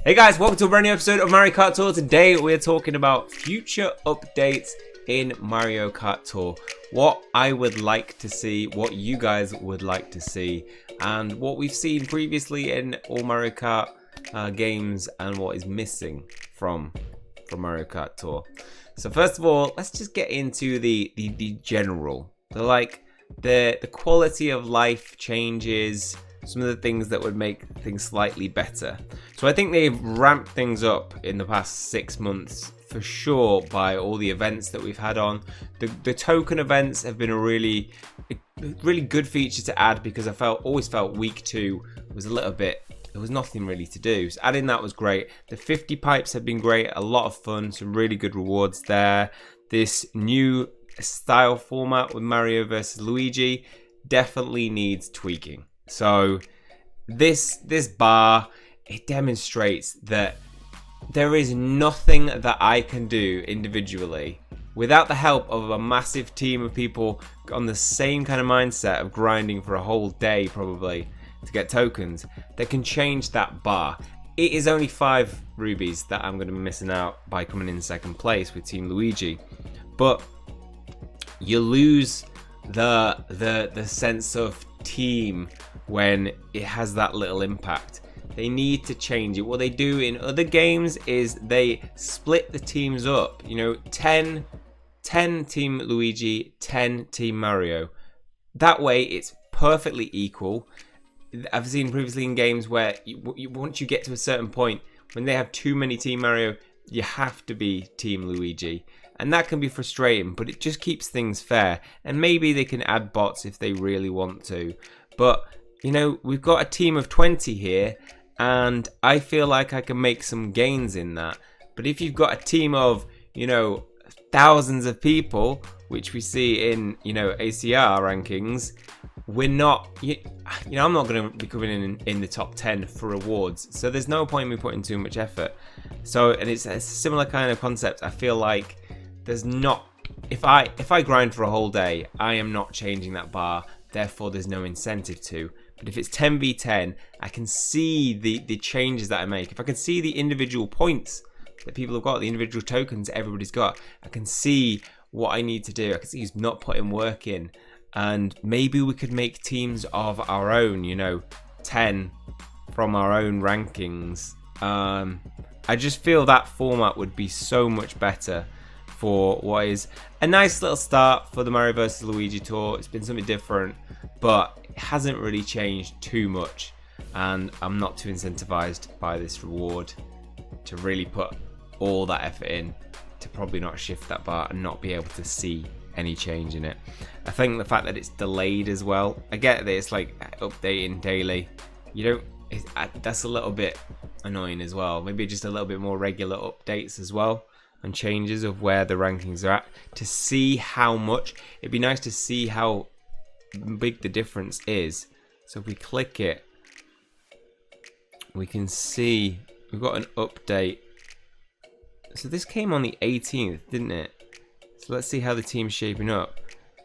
Hey guys, welcome to a brand new episode of Mario Kart Tour. Today we're talking about future updates in Mario Kart Tour. What I would like to see, what you guys would like to see, and what we've seen previously in all Mario Kart games and what is missing from Mario Kart Tour. So first of all, let's just get into the general. The quality of life changes, some of the things that would make things slightly better. So I think they've ramped things up in the past 6 months for sure by all the events that we've had on. The token events have been a really good feature to add, because I always felt week 2 was a little bit, there was nothing really to do. So adding that was great. The 50 pipes have been great, a lot of fun, some really good rewards there. This new style format with Mario versus Luigi definitely needs tweaking. So this bar, it demonstrates that there is nothing that I can do individually without the help of a massive team of people on the same kind of mindset of grinding for a whole day probably to get tokens that can change that bar. It is only 5 rubies that I'm going to be missing out by coming in second place with Team Luigi, but you lose the sense of team when it has that little impact. They need to change it. What they do in other games is they split the teams up, you know, 10 Team Luigi, 10 Team Mario. That way it's perfectly equal. I've seen previously in games where once you get to a certain point, when they have too many Team Mario, you have to be Team Luigi. And that can be frustrating, but it just keeps things fair. And maybe they can add bots if they really want to. But, you know, we've got a team of 20 here, and I feel like I can make some gains in that. But if you've got a team of, you know, thousands of people, which we see in, you know, ACR rankings, we're not, you know, I'm not going to be coming in the top 10 for rewards. So there's no point in me putting too much effort. So, and it's a similar kind of concept. I feel like there's not, if I grind for a whole day, I am not changing that bar. Therefore, there's no incentive to. But if it's 10v10, I can see the changes that I make. If I can see the individual points that people have got, the individual tokens everybody's got, I can see what I need to do. I can see who's not putting work in. And maybe we could make teams of our own, you know, 10 from our own rankings. I just feel that format would be so much better for what is a nice little start for the Mario vs Luigi Tour. It's been something different, but it hasn't really changed too much, and I'm not too incentivized by this reward to really put all that effort in to probably not shift that bar and not be able to see any change in it. I think the fact that it's delayed as well, I get that it's like updating daily, you don't, that's a little bit annoying as well. Maybe just a little bit more regular updates as well and changes of where the rankings are at to see how much. It'd be nice to see how big the difference is. So if we click it, we can see we've got an update. So this came on the 18th, didn't it? So let's see how the team's shaping up.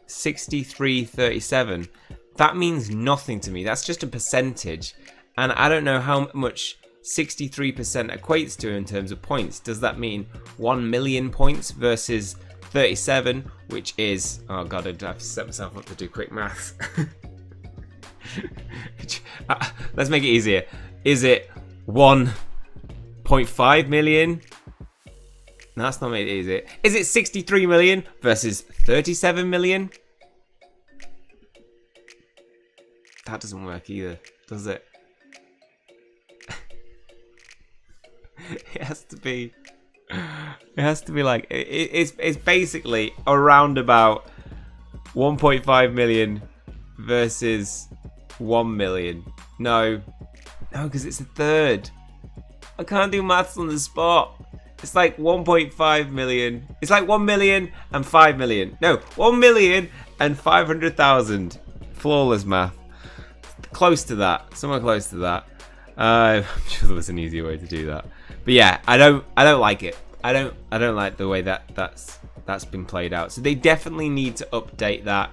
63-37. That means nothing to me. That's just a percentage, and I don't know how much 63% equates to in terms of points. Does that mean 1 million points versus 37, which is, oh god, I'd have to set myself up to do quick maths. Let's make it easier. Is it 1.5 million? No, that's not made it easy. Is it 63 million versus 37 million? That doesn't work either, does it? It has to be like, it's basically around about 1.5 million versus 1 million. No, because it's a third. I can't do maths on the spot. It's like 1.5 million. It's like 1 million and 5 million. No, 1 million and 500,000. Flawless math. Close to that. Somewhere close to that. I'm sure there was an easier way to do that. But yeah, I don't like it. I don't like the way that's been played out. So they definitely need to update that.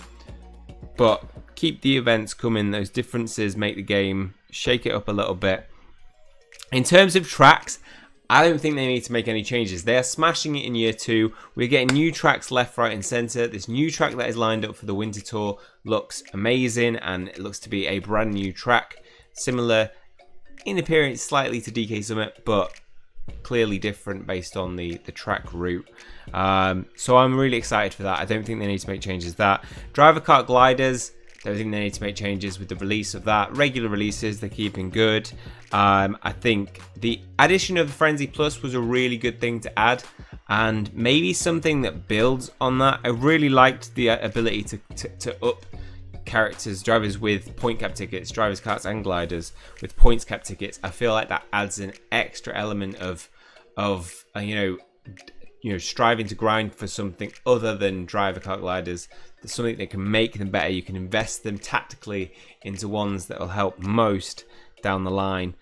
But keep the events coming. Those differences make the game, shake it up a little bit. In terms of tracks, I don't think they need to make any changes. They are smashing it in year 2. We're getting new tracks left, right, and centre. This new track that is lined up for the Winter Tour looks amazing, and it looks to be a brand new track. Similar in appearance slightly to DK Summit, but clearly different based on the track route. So I'm really excited for that. I don't think they need to make changes to that. Driver kart gliders, don't think they need to make changes with the release of that. Regular releases, they're keeping good. I think the addition of the Frenzy Plus was a really good thing to add, and maybe something that builds on that. I really liked the ability to up characters, drivers with point cap tickets, drivers karts and gliders with points cap tickets. I feel like that adds an extra element of striving to grind for something other than driver kart gliders. There's something that can make them better. You can invest them tactically into ones that will help most down the line.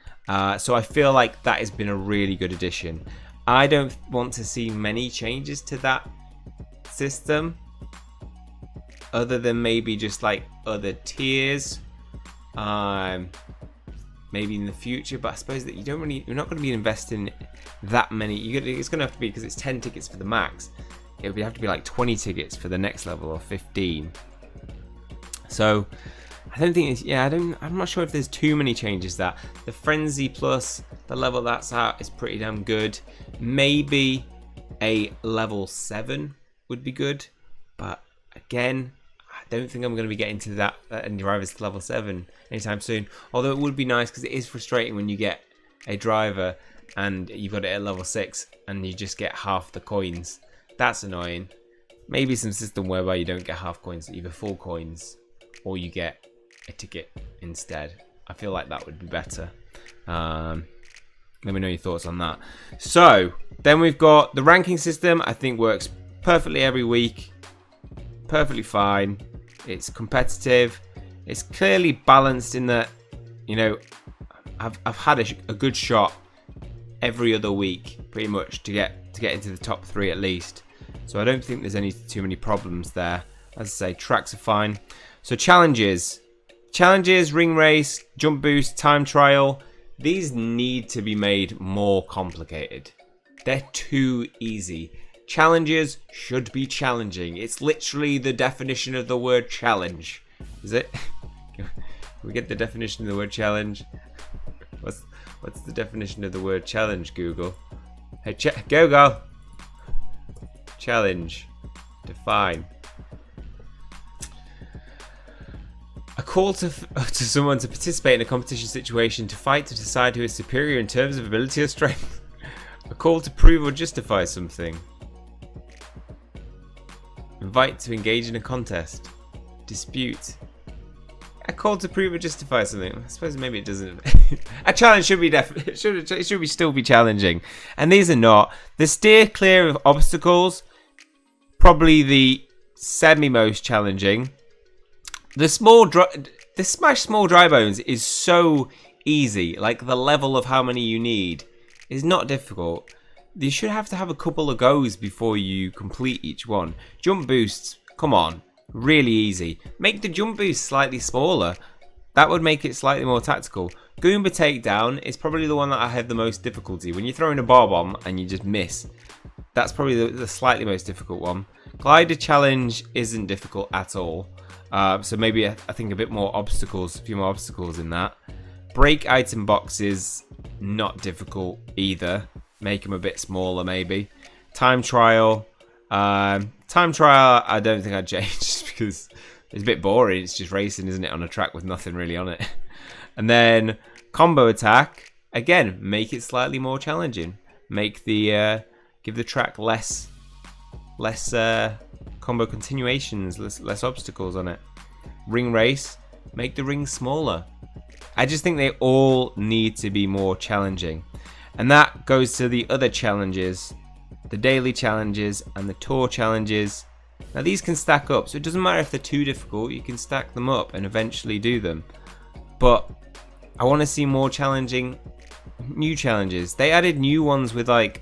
So I feel like that has been a really good addition. I don't want to see many changes to that system, other than maybe just like other tiers, maybe in the future. But I suppose that you're not going to be investing that many. It's going to have to be, because it's 10 tickets for the max, it would have to be like 20 tickets for the next level, or 15. So I don't think I'm not sure if there's too many changes. That the Frenzy Plus, the level that's at, is pretty damn good. Maybe a level 7 would be good, but again, I don't think I'm going to be getting to that any drivers to level 7 anytime soon. Although it would be nice, because it is frustrating when you get a driver and you've got it at level 6 and you just get half the coins. That's annoying. Maybe some system whereby you don't get half coins, either full coins, or you get a ticket instead. I feel like that would be better. Let me know your thoughts on that. So then we've got the ranking system. I think works perfectly every week. Perfectly fine. It's competitive. It's clearly balanced in that, I've had a good shot every other week, pretty much, to get into the top 3 at least. So I don't think there's too many problems there. As I say, tracks are fine. So challenges, ring race, jump boost, time trial. These need to be made more complicated. They're too easy. Challenges should be challenging. It's literally the definition of the word challenge. Is it? Can we get the definition of the word challenge? What's the definition of the word challenge, Google? Hey, go. Challenge. Define. A call to someone to participate in a competition situation, to fight to decide who is superior in terms of ability or strength. A call to prove or justify something. Invite to engage in a contest. Dispute. A call to prove or justify something. I suppose maybe it doesn't. A challenge should be it should still be challenging, and these are not. The steer clear of obstacles, probably the semi-most challenging. The smash small dry bones is so easy. Like, the level of how many you need is not difficult. You should have to have a couple of goes before you complete each one. Jump boosts, come on, really easy. Make the jump boost slightly smaller. That would make it slightly more tactical. Goomba takedown is probably the one that I have the most difficulty. When you're throwing a bar bomb and you just miss, that's probably the slightly most difficult one. Glider challenge isn't difficult at all. So maybe I think a bit more obstacles, a few more obstacles in that. Break item boxes, not difficult either. Make them a bit smaller maybe. Time trial. I don't think I'd change, just because it's a bit boring. It's just racing, isn't it, on a track with nothing really on it. And then combo attack. Again, make it slightly more challenging. Make the give the track less combo continuations, less obstacles on it. Ring race, make the ring smaller. I just think they all need to be more challenging. And that goes to the other challenges, the daily challenges and the tour challenges. Now these can stack up, so it doesn't matter if they're too difficult, you can stack them up and eventually do them. But I want to see more challenging new challenges. They added new ones with, like,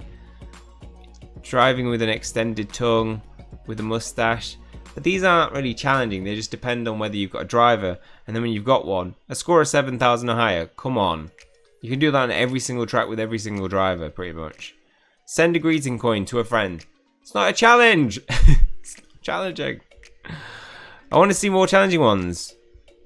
driving with an extended tongue, with a mustache. But these aren't really challenging, they just depend on whether you've got a driver. And then when you've got one, a score of 7,000 or higher, come on. You can do that on every single track with every single driver, pretty much. Send a greeting coin to a friend. It's not a challenge. It's challenging. I want to see more challenging ones.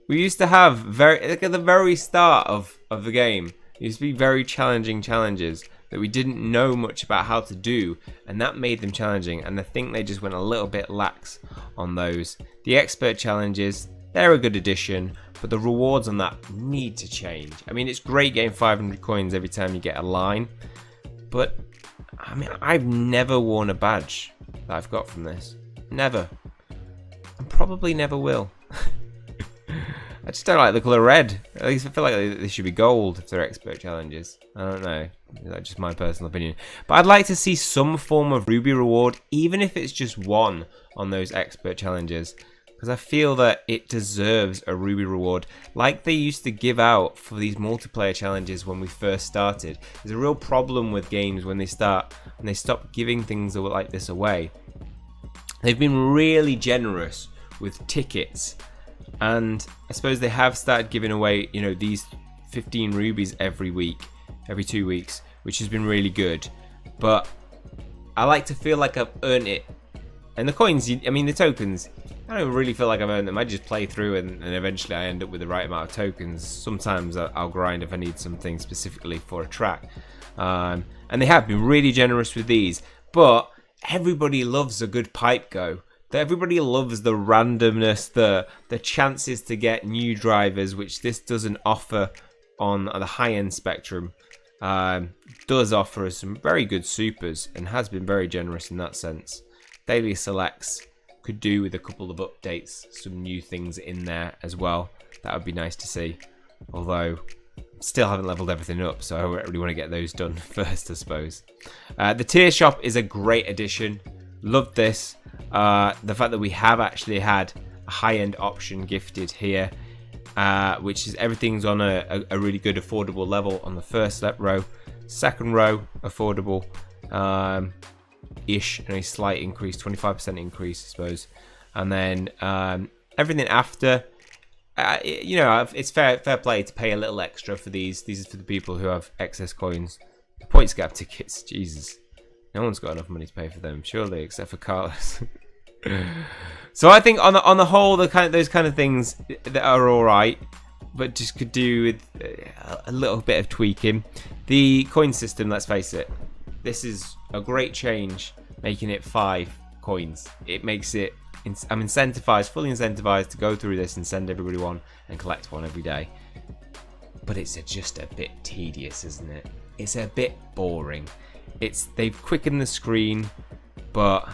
We used to have like at the very start of the game, it used to be very challenging challenges that we didn't know much about how to do, and that made them challenging, and I think they just went a little bit lax on those. The expert challenges, they're a good addition, but the rewards on that need to change. I mean, it's great getting 500 coins every time you get a line, but I mean, I've never worn a badge that I've got from this. Never. And probably never will. I just don't like the colour red. At least I feel like they should be gold if they're expert challenges. I don't know. That's just my personal opinion. But I'd like to see some form of ruby reward, even if it's just one on those expert challenges. Because I feel that it deserves a ruby reward, like they used to give out for these multiplayer challenges when we first started. There's a real problem with games when they stop giving things like this away. They've been really generous with tickets. And I suppose they have started giving away, you know, these 15 rubies every week, every 2 weeks, which has been really good. But I like to feel like I've earned it. And the coins, I mean, the tokens, I don't really feel like I've earned them. I just play through and eventually I end up with the right amount of tokens. Sometimes I'll grind if I need something specifically for a track. And they have been really generous with these. But everybody loves a good pipe go. Everybody loves the randomness, the chances to get new drivers, which this doesn't offer on the high-end spectrum. Does offer us some very good supers and has been very generous in that sense. Daily selects could do with a couple of updates, some new things in there as well. That would be nice to see. Although, still haven't leveled everything up, so I really want to get those done first, I suppose. The tier shop is a great addition. Loved this. The fact that we have actually had a high-end option gifted here, which is everything's on a really good affordable level on the first row. Second row affordable ish, and a slight increase, 25% increase I suppose, and then everything after, you know, it's fair play to pay a little extra for these. These are for the people who have excess coins. Points gap tickets, Jesus. No one's got enough money to pay for them, surely, except for Carlos. So I think on the whole, those kind of things that are all right, but just could do with a little bit of tweaking. The coin system, let's face it, this is a great change, making it 5 coins. It makes it, I'm incentivized, fully incentivized to go through this and send everybody one and collect one every day. But it's just a bit tedious, isn't it? It's a bit boring. They've quickened the screen, but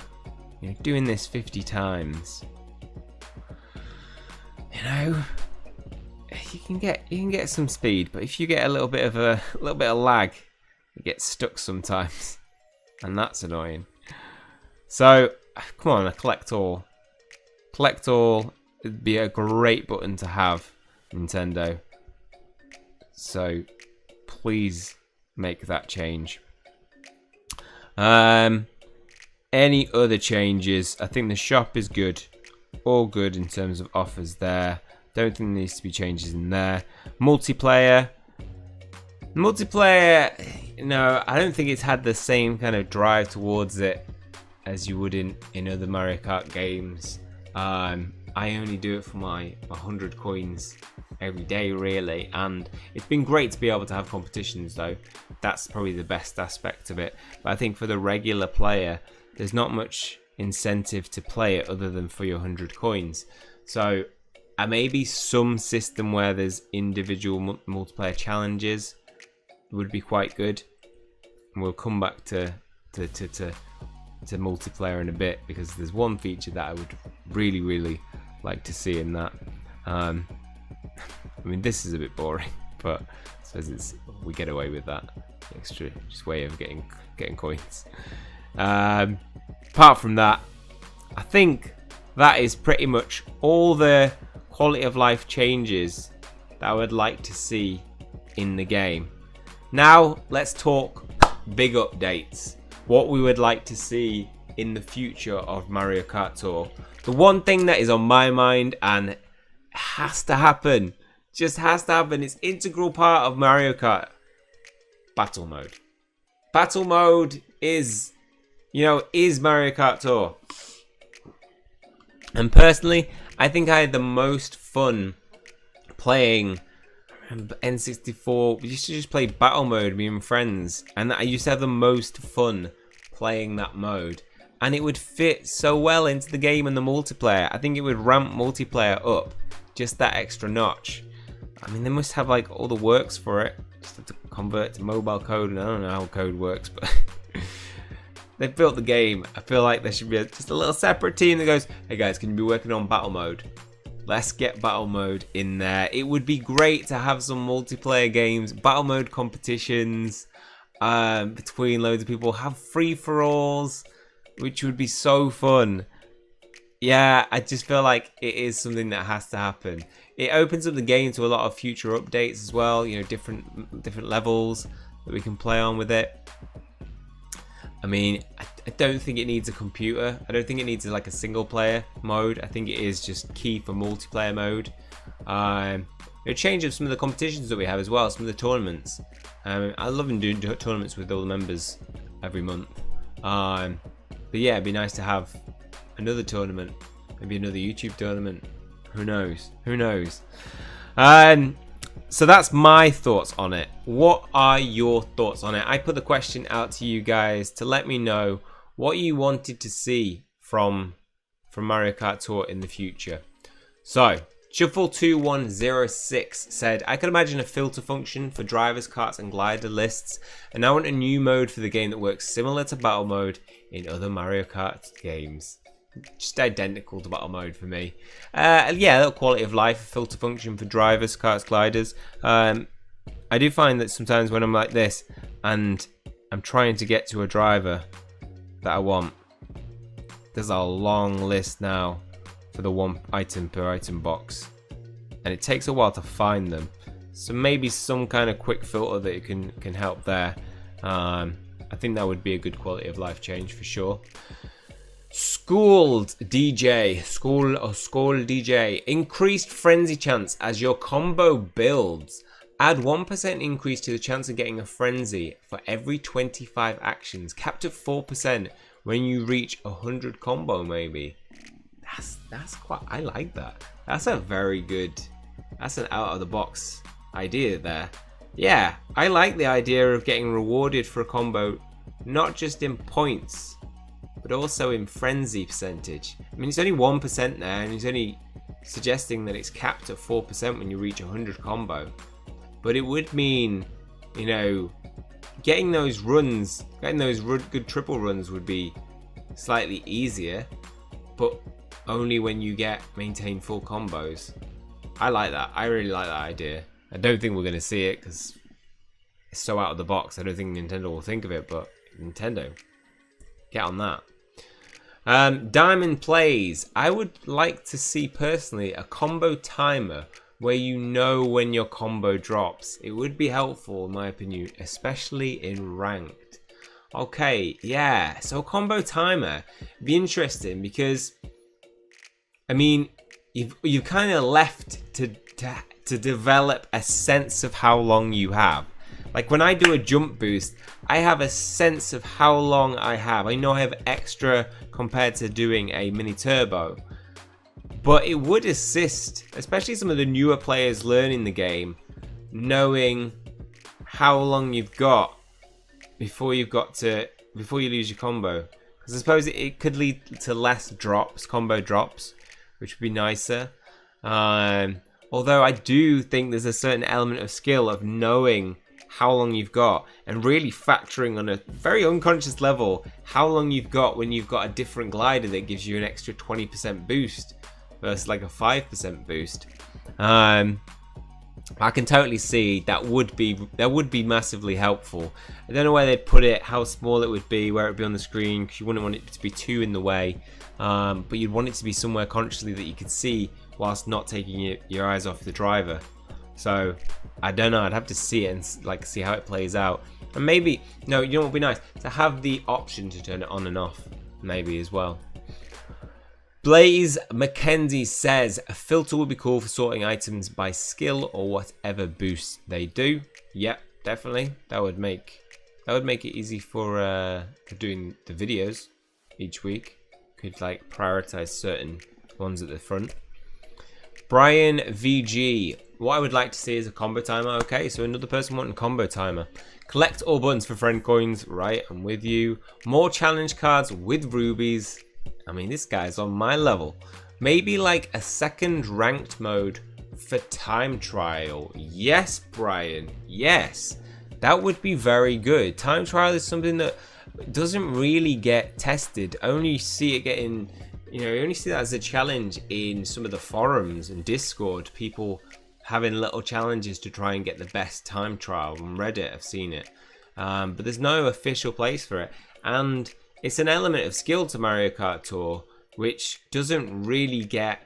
you know, doing this 50 times, you know, you can get some speed, but if you get a little bit of lag, it gets stuck sometimes, and that's annoying. So come on, a collect all. Collect all would be a great button to have, Nintendo. So please make that change. Any other changes? I think the shop is good, all good in terms of offers there. Don't think there needs to be changes in there. Multiplayer, no, I don't think it's had the same kind of drive towards it as you would in other Mario Kart games. I only do it for my 100 coins every day, really, and it's been great to be able to have competitions though. That's probably the best aspect of it. But I think for the regular player, there's not much incentive to play it other than for your 100 coins. So maybe some system where there's individual multiplayer challenges would be quite good. And we'll come back to multiplayer in a bit, because there's one feature that I would really like to see in that. I mean, this is a bit boring, but I suppose we get away with that extra just way of getting coins. Apart from that, I think that is pretty much all the quality of life changes that I would like to see in the game. Now let's talk big updates. What we would like to see in the future of Mario Kart Tour. The one thing that is on my mind and has to happen, just has to happen, it's integral part of Mario Kart, battle mode. Battle mode is, is Mario Kart Tour. And personally, I think I had the most fun playing N64. We used to just play battle mode, me and friends, and I used to have the most fun playing that mode. And it would fit so well into the game and the multiplayer. I think it would ramp multiplayer up just that extra notch. I mean, they must have like all the works for it. Just have to convert to mobile code, and I don't know how code works, but they've built the game. I feel like there should be just a little separate team that goes, hey guys, can you be working on battle mode? Let's get battle mode in there. It would be great to have some multiplayer games, battle mode competitions between loads of people, have free-for-alls, which would be so fun. Yeah, I just feel like it is something that has to happen. It opens up the game to a lot of future updates as well, different levels that we can play on with it. I mean, I don't think it needs a computer. I don't think it needs like a single player mode. I think it is just key for multiplayer mode. It changes some of the competitions that we have as well, some of the tournaments. I love doing tournaments with all the members every month. But yeah, it'd be nice to have another tournament, maybe another YouTube tournament. Who knows? Who knows? So that's my thoughts on it. What are your thoughts on it? I put the question out to you guys to let me know what you wanted to see from Mario Kart Tour in the future. So Shuffle2106 said, I could imagine a filter function for drivers, karts and glider lists, and I want a new mode for the game that works similar to battle mode in other Mario Kart games. Just identical to battle mode for me. Yeah, a little quality of life filter function for drivers, karts, gliders. I do find that sometimes when I'm like this and I'm trying to get to a driver that I want, there's a long list now for the one item per item box, and it takes a while to find them. So maybe some kind of quick filter that can help there. I think that would be a good quality of life change for sure. School DJ, increased frenzy chance as your combo builds. Add 1% increase to the chance of getting a frenzy for every 25 actions, capped at 4% when you reach 100 combo. Maybe that's quite. I like that. That's a very good. That's an out of the box idea there. Yeah, I like the idea of getting rewarded for a combo, not just in points, but also in frenzy percentage. I mean, it's only 1% there, and he's only suggesting that it's capped at 4% when you reach 100 combo. But it would mean, getting those runs, good triple runs would be slightly easier, but only when you maintain full combos. I like that. I really like that idea. I don't think we're going to see it because it's so out of the box. I don't think Nintendo will think of it, but Nintendo, get on that. Diamond Plays. I would like to see personally a combo timer where you know when your combo drops. It would be helpful in my opinion, especially in ranked. Okay, yeah, so combo timer be interesting because I mean you've kind of left to develop a sense of how long you have. Like when I do a jump boost, I have a sense of how long I have. I know I have extra compared to doing a mini turbo. But it would assist, especially some of the newer players learning the game, knowing how long you've got before you lose your combo. Because I suppose it could lead to less drops, combo drops, which would be nicer. Although I do think there's a certain element of skill of knowing how long you've got and really factoring on a very unconscious level how long you've got when you've got a different glider that gives you an extra 20% boost versus like a 5% boost. I can totally see that would be massively helpful. I don't know where they'd put it, how small it would be, where it would be on the screen, because you wouldn't want it to be too in the way, but you'd want it to be somewhere consciously that you could see whilst not taking your eyes off the driver. So I don't know, I'd have to see it and like see how it plays out. And maybe, no, you know what would be nice? To have the option to turn it on and off, maybe as well. Blaze Mackenzie says a filter would be cool for sorting items by skill or whatever boost they do. Yep, definitely. That would make it easy for doing the videos each week. Could like prioritize certain ones at the front. Brian VG. What I would like to see is a combo timer. Okay, so another person wanting combo timer. Collect all buttons for friend coins. Right, I'm with you. More challenge cards with rubies. I mean, this guy's on my level. Maybe like a second ranked mode for time trial. Yes, Brian. Yes. That would be very good. Time trial is something that doesn't really get tested. Only see it getting, you only see that as a challenge in some of the forums and Discord. People having little challenges to try and get the best time trial. On Reddit, I've seen it. But there's no official place for it. And it's an element of skill to Mario Kart Tour, which doesn't really get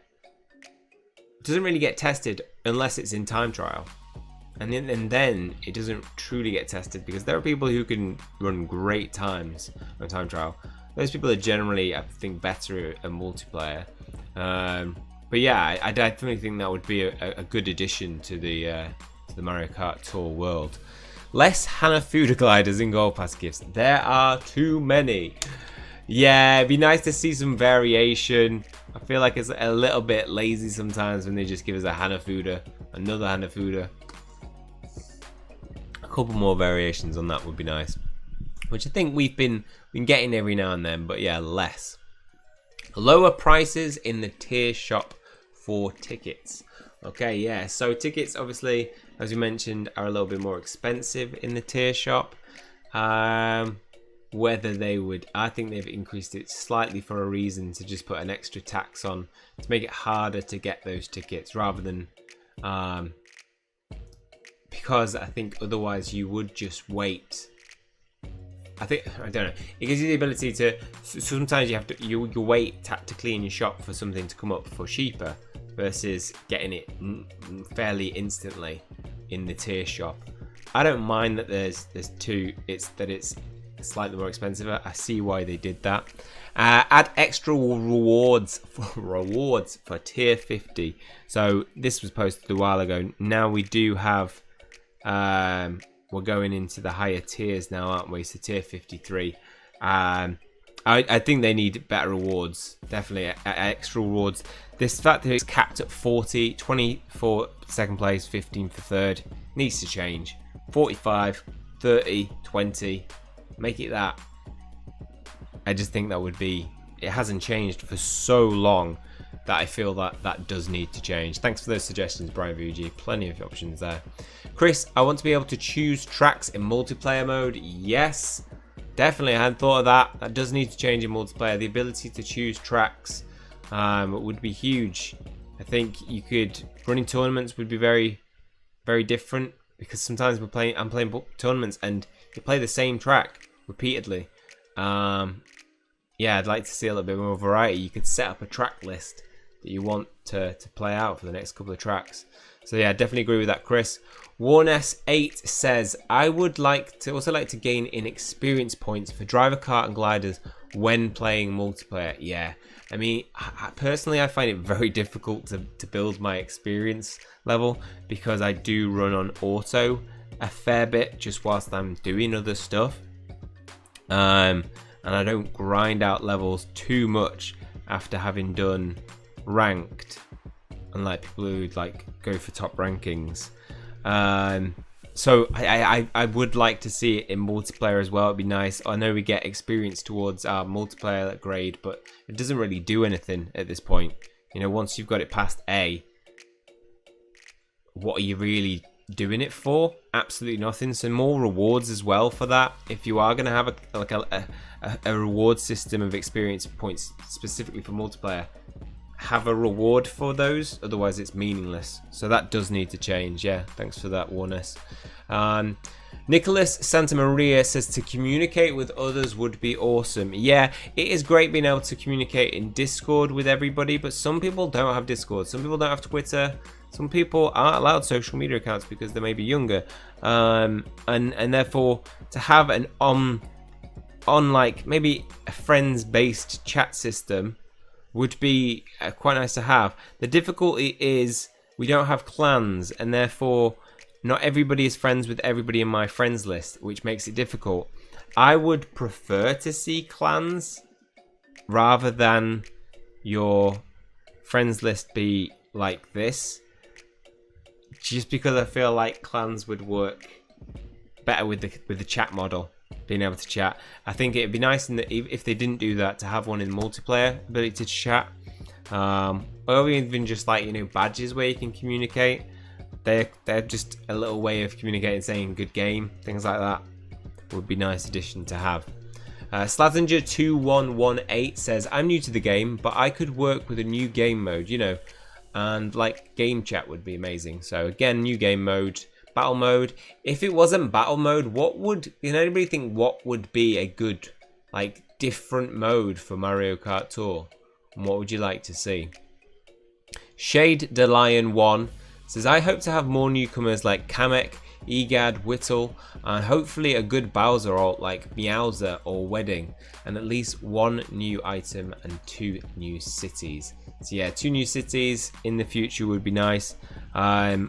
tested unless it's in time trial. And then it doesn't truly get tested, because there are people who can run great times on time trial. Those people are generally, I think, better at multiplayer. But yeah, I definitely think that would be a good addition to the Mario Kart Tour world. Less Hanafuda gliders in Gold Pass gifts. There are too many. Yeah, it'd be nice to see some variation. I feel like it's a little bit lazy sometimes when they just give us a Hanafuda, another Hanafuda. A couple more variations on that would be nice, which I think we've been getting every now and then, but yeah, less. Lower prices in the tier shop for tickets. Okay, yeah, so tickets obviously, as we mentioned, are a little bit more expensive in the tier shop. Whether they would, I think they've increased it slightly for a reason, to just put an extra tax on to make it harder to get those tickets, rather than because I think otherwise you would just wait. I don't know. It gives you the ability to. Sometimes you have to. You wait tactically in your shop for something to come up for cheaper, versus getting it fairly instantly in the tier shop. I don't mind that there's two. It's slightly more expensive. I see why they did that. Add extra rewards for tier 50. So this was posted a while ago. Now we do have. We're going into the higher tiers now, aren't we? So tier 53. I think they need better rewards. Definitely extra rewards. This fact that it's capped at 40, 20 for second place, 15 for third, needs to change. 45, 30, 20. Make it that. I just think that would be. It hasn't changed for so long that I feel that does need to change. Thanks for those suggestions, Brian VG. Plenty of options there. Chris, I want to be able to choose tracks in multiplayer mode. Yes, definitely. I hadn't thought of that. That does need to change in multiplayer. The ability to choose tracks would be huge. I think you could. Running tournaments would be very, very different, because sometimes I'm playing tournaments and you play the same track repeatedly. Yeah, I'd like to see a little bit more variety. You could set up a track list that you want to play out for the next couple of tracks. So yeah, I definitely agree with that, Chris. Warness8 says, I would also like to gain in experience points for driver, kart and gliders when playing multiplayer. Yeah, I mean, personally I find it very difficult to build my experience level, because I do run on auto a fair bit just whilst I'm doing other stuff. And I don't grind out levels too much after having done ranked, unlike people who like go for top rankings. So I would like to see it in multiplayer as well. It'd be nice. I know we get experience towards our multiplayer grade, but it doesn't really do anything at this point. Once you've got it past A, what are you really doing it for? Absolutely nothing. So more rewards as well for that. If you are going to have a reward system of experience points specifically for multiplayer, have a reward for those, otherwise it's meaningless. So that does need to change. Yeah, thanks for that, Warness. Nicholas Santamaria says to communicate with others would be awesome. Yeah, it is great being able to communicate in Discord with everybody, but some people don't have Discord, some people don't have Twitter, some people aren't allowed social media accounts because they may be younger, and therefore to have an on like maybe a friends based chat system would be quite nice to have. The difficulty is we don't have clans, and therefore not everybody is friends with everybody in my friends list, which makes it difficult. I would prefer to see clans rather than your friends list be like this, just because I feel like clans would work better with the chat model, being able to chat. I think it'd be nice if they didn't do that, to have one in multiplayer ability to chat, or even just like, you know, badges where you can communicate. They're just a little way of communicating, saying good game, things like that. Would be a nice addition to have. Slazenger2118 says, I'm new to the game, but I could work with a new game mode, you know, and like game chat would be amazing. So again, new game mode, battle mode. If it wasn't battle mode, what would, anybody think what would be a good, like, different mode for Mario Kart Tour? And what would you like to see? Shade the Lion 1 says, I hope to have more newcomers like Kamek, Egad, Whittle, and hopefully a good Bowser alt like Meowser or Wedding, and at least one new item and 2 new cities. So yeah, 2 new cities in the future would be nice. I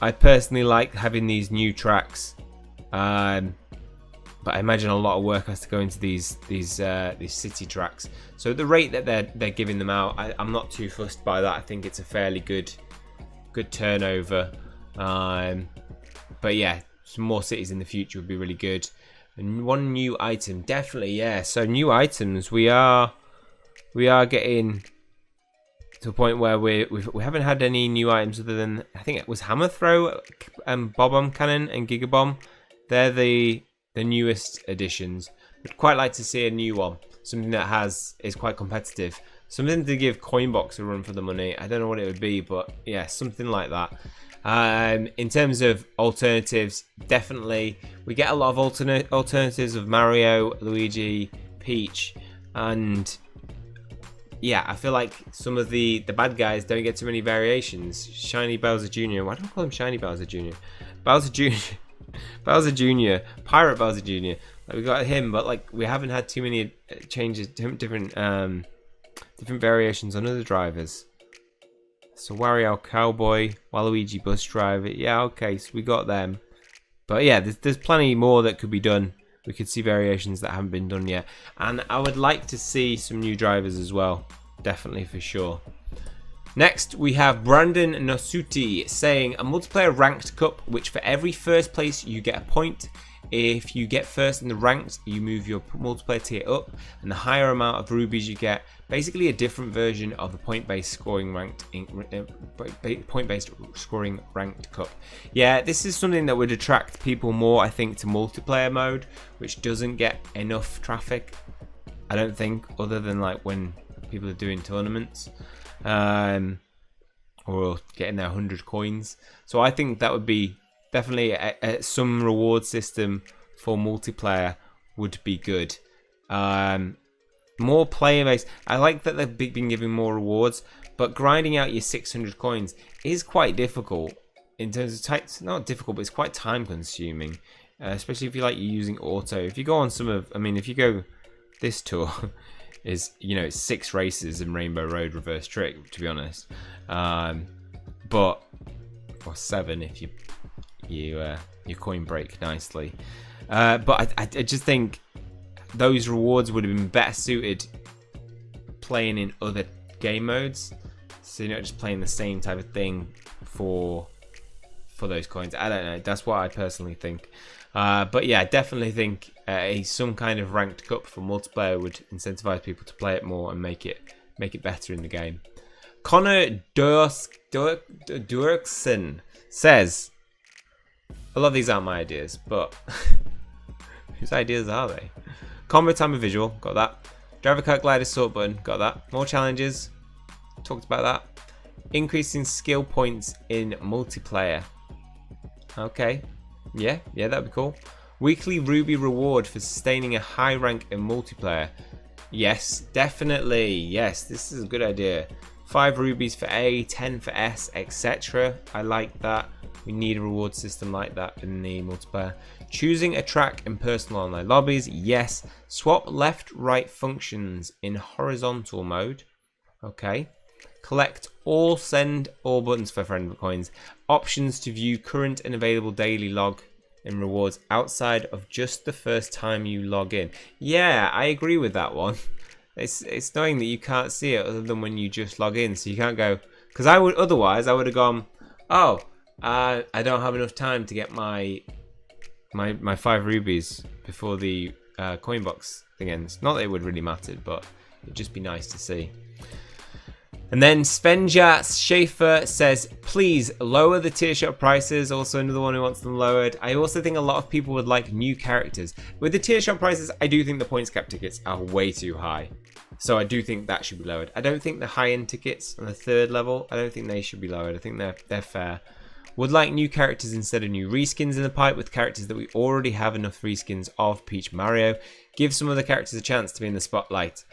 personally like having these new tracks, but I imagine a lot of work has to go into these city tracks. So the rate that they're giving them out, I'm not too fussed by that. I think it's a fairly good turnover. But yeah, some more cities in the future would be really good. And one new item, definitely, yeah. So new items, we are getting to a point where we haven't had any new items other than, I think it was Hammer Throw, Bob-omb Cannon, and Gigabomb. They're the newest additions. I'd quite like to see a new one, something that is quite competitive, something to give Coinbox a run for the money. I don't know what it would be, but yeah, something like that. In terms of alternatives, definitely we get a lot of alternatives of Mario, Luigi, Peach, and yeah, I feel like some of the bad guys don't get too many variations. Shiny Bowser Jr. Why don't I call him Shiny Bowser Jr.? Bowser Jr. Bowser Jr. Pirate Bowser Jr. Like, we got him, but like we haven't had too many changes, different variations on other drivers. So Wario Cowboy, Waluigi Bus Driver, yeah, okay, so we got them. But yeah, there's plenty more that could be done. We could see variations that haven't been done yet. And I would like to see some new drivers as well, definitely for sure. Next, we have Brandon Nosuti saying, a multiplayer ranked cup, which for every first place you get a point. If you get first in the ranked, you move your multiplayer tier up, and the higher amount of rubies you get, basically a different version of the point-based scoring ranked cup. Yeah, this is something that would attract people more, I think, to multiplayer mode, which doesn't get enough traffic, I don't think, other than like when people are doing tournaments, or getting their 100 coins. So I think that would be definitely some reward system for multiplayer would be good. More player base. I like that they've been giving more rewards, but grinding out your 600 coins is quite difficult in terms of time. It's not difficult, but it's quite time consuming, especially if you like using auto. If you go on some of, I mean, if you go this tour is, you know, it's 6 races in Rainbow Road reverse trick, to be honest, but or 7 if you coin break nicely, but I just think those rewards would have been better suited playing in other game modes, so you're not just playing the same type of thing for those coins. I don't know, that's what I personally think, but yeah, I definitely think some kind of ranked cup for multiplayer would incentivize people to play it more and make it better in the game. Connor Durkson says, a lot of these aren't my ideas, but whose ideas are they? Combo timer visual, got that. Driver kart glider sort button, got that. More challenges, talked about that. Increasing skill points in multiplayer. Okay, yeah, that'd be cool. Weekly ruby reward for sustaining a high rank in multiplayer. Yes, definitely, yes, this is a good idea. 5 rubies for A, 10 for S, etc. I like that. We need a reward system like that in the multiplayer. Choosing a track in personal online lobbies, yes. Swap left-right functions in horizontal mode. Okay. Collect all, send all buttons for friend coins. options to view current and available daily log and rewards outside of just the first time you log in. Yeah, I agree with that one. It's annoying that you can't see it other than when you just log in, so you can't go, because I would have gone, oh, I don't have enough time to get my 5 rubies before the coin box thing ends. Not that it would really matter, but it'd just be nice to see. And then Svenja Schaefer says, please lower the tier shop prices. Also another one who wants them lowered. I also think a lot of people would like new characters. With the tier shop prices, I do think the points cap tickets are way too high. So I do think that should be lowered. I don't think the high-end tickets on the 3rd level, I don't think they should be lowered. I think they're fair. Would like new characters instead of new reskins in the pipe, with characters that we already have enough reskins of Peach Mario. Give some other characters a chance to be in the spotlight.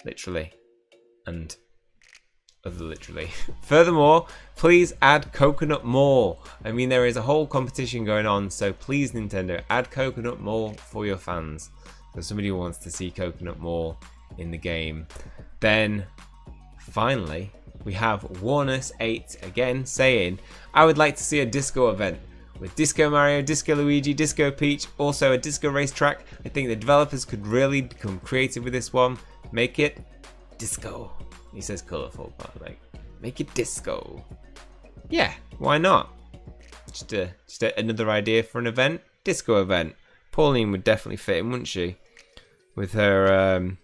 Literally. And other literally. Furthermore, please add coconut more. I mean, there is a whole competition going on, so please Nintendo, add coconut more for your fans. So somebody who wants to see coconut more in the game. Then finally, we have Warnus8 again saying, I would like to see a disco event with Disco Mario, Disco Luigi, Disco Peach, also a disco racetrack. I think the developers could really become creative with this one. Make it disco. He says colourful, but like, make it disco. Yeah, why not? Just another idea for an event. Disco event. Pauline would definitely fit in, wouldn't she? With her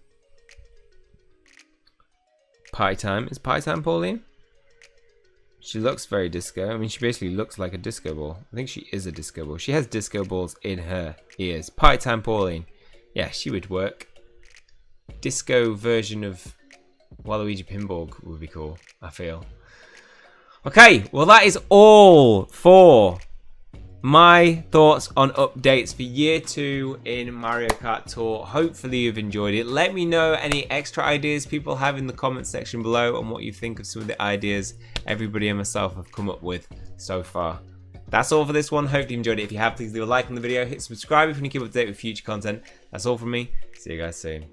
party time. Is party time Pauline? She looks very disco. I mean, she basically looks like a disco ball. I think she is a disco ball. She has disco balls in her ears. Party time Pauline. Yeah, she would work. Disco version of Waluigi Pinball would be cool, I feel. Okay, well that is all for my thoughts on updates for year 2 in Mario Kart Tour. Hopefully you've enjoyed it. Let me know any extra ideas people have in the comment section below and what you think of some of the ideas everybody and myself have come up with so far. That's all for this one. Hopefully you enjoyed it. If you have, please leave a like on the video. Hit subscribe if you want to keep up to date with future content. That's all from me. See you guys soon.